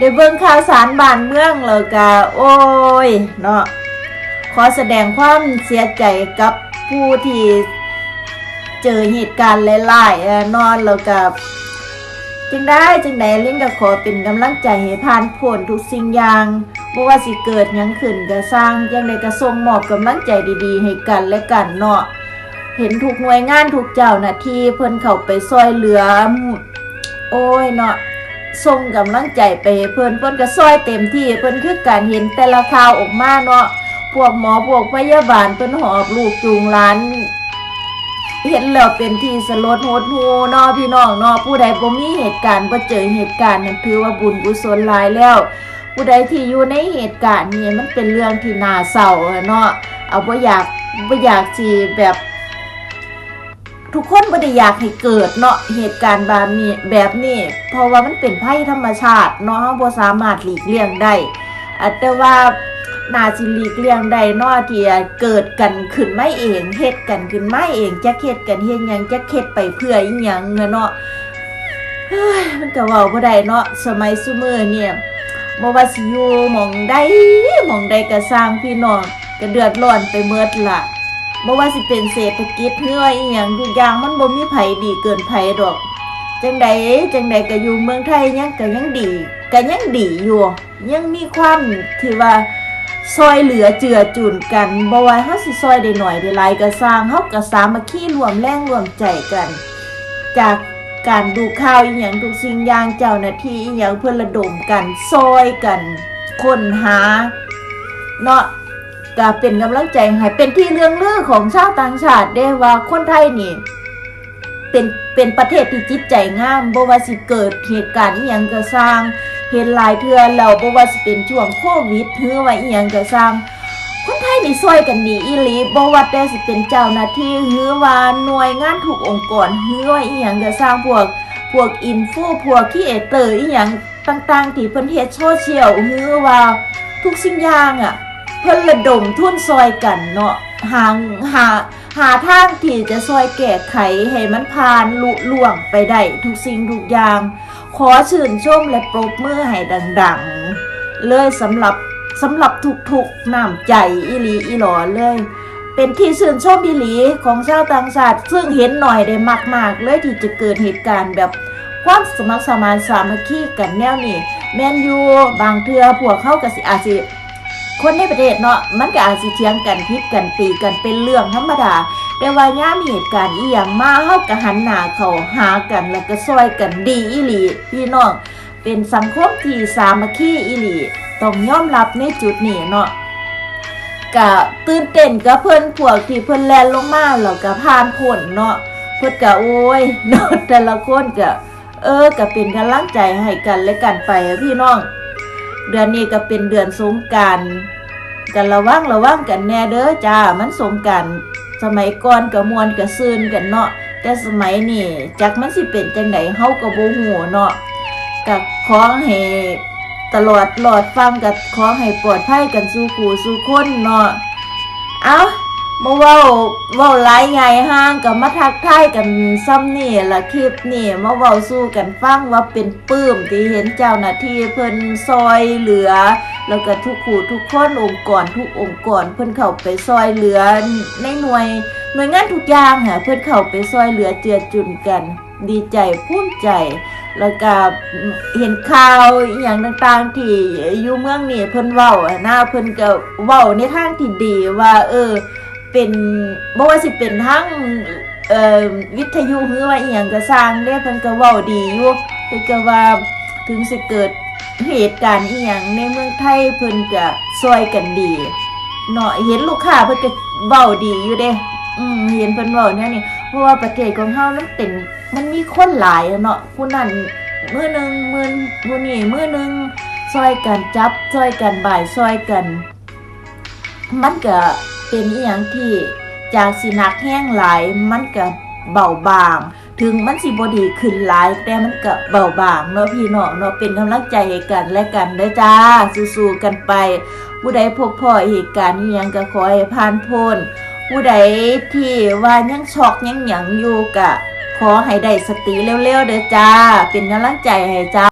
ได้เบิ่งข่าวสารบ้านเมืองแล้วก็โอ้ยเนาะขอแสดงความเสียใจกับผู้ที่เจอเหตุการณ์หลายๆเนาะแล้วก็จังได้ลิงก็ขอเป็นกำลังใจให้ผ่านพ้นทุกสิ่งอย่างบ่ว่าสิเกิดหยังขึ้นก็สร้างจังได๋ก็ส่งมอบกำลังใจดีๆให้กันและกันเนาะเห็นทุกหน่วยงานทุกเจ้าหน้าที่เพิ่นเข้าไปช่วยเหลือโอ้ยเนาะส่งกำลังใจไปเพิ่นก็ช่วยเต็มที่เพิ่นคือการเห็นแต่ละข่าวออกมาเนาะพวกหมอพวกพยาบาลเพิ่นหอบลูกจูงหลานเห็นแล้วเป็นที่สลดหดหู่เนาะพี่น้องเนาะผู้ใดบ่มีเหตุการณ์บ่เจอเหตุการณ์นั้นถือว่าบุญกุศลหลายแล้วผู้ใดที่อยู่ในเหตุการณ์นี้มันเป็นเรื่องที่น่าเศร้าเนาะเอาบ่อยากสิแบบทุกคนบ่ได้อยากให้เกิดเนาะเหตุการณ์แบบนี้เพราะว่ามันเป็นภัยธรรมชาติเนาะเราบ่สามารถหลีกเลี่ยงได้แต่ว่าน่าสิหลีกเลี่ยงได้เนาะที่เกิดกันขึ้นมาเองเฮ็ดกันขึ้นมาเองจักเฮ็ดกันเฮ็ดหยังจักเฮ็ดไปเพื่ออีหยังเนาะเฮ้ยมันก็เว้าบ่ได้เนาะสมัยซุมื้อเนี่ยบ่ว่าสิอยู่หม้องใดก็สร้างพี่น้องก็เดือดร้อนไปหมดล่ะบ่ว่าสิเป็นเศรษฐกิจเฮืออีหยังทุกอย่างมันบ่มีไผดีเกินไผดอกจังใดก็อยู่เมืองไทยยังดีอยู่ยังมีความที่ว่าซอยเหลือเจือจุนกันบ่ว่าเฮาสิซอยได้หน่อยได้หลายก็สร้างเฮาก็สามัคคีร่วมแรงร่วมใจกันจากการดูข่าวอีหยังทุกสิ่งอย่างเจ้าหน้าที่อีหยังเพิ่นระดมกันซอยกันค้นหาเนาะก็เป็นกำลังใจให้เป็นที่เรื่องลือของชาวต่างชาติได้ว่าคนไทยนี่เป็นประเทศที่จิตใจงามบ่ว่าสิเกิดเหตุการณ์อีหยังก็สร้างเห็นหลายเทื่อแล้วบ่ว่าสิเป็นช่วงโควิดหรือว่าอีหยังก็สร้างคนไทยนี่ช่วยกันดีอีหลีบ่ว่าแต่สิเป็นเจ้าหน้าที่หรือว่าหน่วยงานทุกองค์กรหรือว่าอีหยังก็สร้างพวกอินฟูพวกครีเอเตอร์อีหยังต่างๆที่เพิ่นเฮ็ดโซเชียลหรือว่าทุกสิ่งอย่างเพิ่นระดมทุนซอยกันเนาะหาทางที่จะช่วยแก้ไขให้มันผ่านลุล่วงไปได้ทุกสิ่งทุกอย่างขอชื่นชมและปรบมือให้ดังๆเลยสำหรับทุกน้ำใจอีหลีอีหลอเลยเป็นที่ชื่นชมอีหลีของชาวต่างชาติซึ่งเห็นหน่อยได้มากๆเลยที่จะเกิดเหตุการณ์แบบความสมัครสมานสามัคคีกันแนวนี้แม่นอยู่บางเทื่อพวกเขาก็อาจสิคนในประเทศเนาะมันก็อาจสิเถียงกันพิษกันตีกันเป็นเรื่องธรรมดาแต่ว่ายามเหตุการณ์อีหยังมาเฮาก็หันหน้าเข้าหากันแล้วก็ซอยกันดีอีหลีพี่น้องเป็นสังคมที่สามัคคีอีหลีต้องยอมรับในจุดนี้เนาะก็ตื่นเต้นกับเพิ่นพวกที่เพิ่นแล่นลงมาแล้วก็ผ่านพ้นเนาะเพิ่นก็โอ้ยเนาะแต่ละคนก็ก็เป็นกำลังใจให้กันและกันไปพี่น้องเดือนนี้ก็เป็นเดือนสงกรานต์กันระวังกันแน่เด้อจ้ามันสงกรานต์สมัยก่อนก็ม่วนก็ซื่นกันเนาะแต่สมัยนี้จักมันสิเป็นจังได๋เฮาก็บ่ฮู้เนาะก็ขอให้ตลอดฟังก็ขอให้ปลอดภัยกันสู่ผู้สู่คนเนาะเอ้าบ่เว้าหลายใหญ่ห่างก็มาทักทายกันซ้ำนี่ล่ะคลิปนี่มาเว้าสู่กันฟังว่าเป็นปลื้มที่เห็นเจ้าหน้าที่เพิ่นซอยเหลือแล้วก็ทุกผู้ทุกคนองค์กรทุกองค์กรเพิ่นเข้าไปซอยเหลือในหน่วยงานทุกอย่างเพิ่นเข้าไปซอยเหลือเจือจุนกันดีใจภูมิใจแล้วก็เห็นข่าวอีหยังต่างๆที่อยู่เมืองนี่เพิ่นเว้านะเพิ่นก็เว้าในทางที่ดีว่าเป็นบ่ว่าสิเป็นทั้งวิทยุหรือว่าอีหยังก็สร้างเด้เพิ่นก็เว้าดีอยู่เพิ่นก็ว่าถึงสิเกิดเหตุการณ์อีหยังในเมืองไทยเพิ่นก็ช่วยกันดีเนาะเห็นลูกค้าเพิ่นก็เว้าดีอยู่เด้เห็นเพิ่นเว้าแนวนี้เพราะว่าประเทศของเฮามันมีคนหลายเนาะผู้นั้นมื้อนึงมื้อนี้มื้อนึงช่วยกันจับช่วยกันบ่ายช่วยกันมันก็เป็นอีหยังที่จากสิหนักแห้งหลายมันก็เบาบางถึงมันสิบ่ดีขึ้นหลายแต่มันก็เบาบางเนาะพี่น้องเนาะเป็นกำลังใจให้กันและกันเด้อจ้าสู้ๆกันไปผู้ใดพบพ่อเหตุการณ์อีหยังก็ขอให้ผ่านพ้นผู้ใดที่ว่ายังช็อกยังหยังอยู่ก็ขอให้ได้สติเร็วๆเด้อจ้าเป็นกำลังใจให้จ้า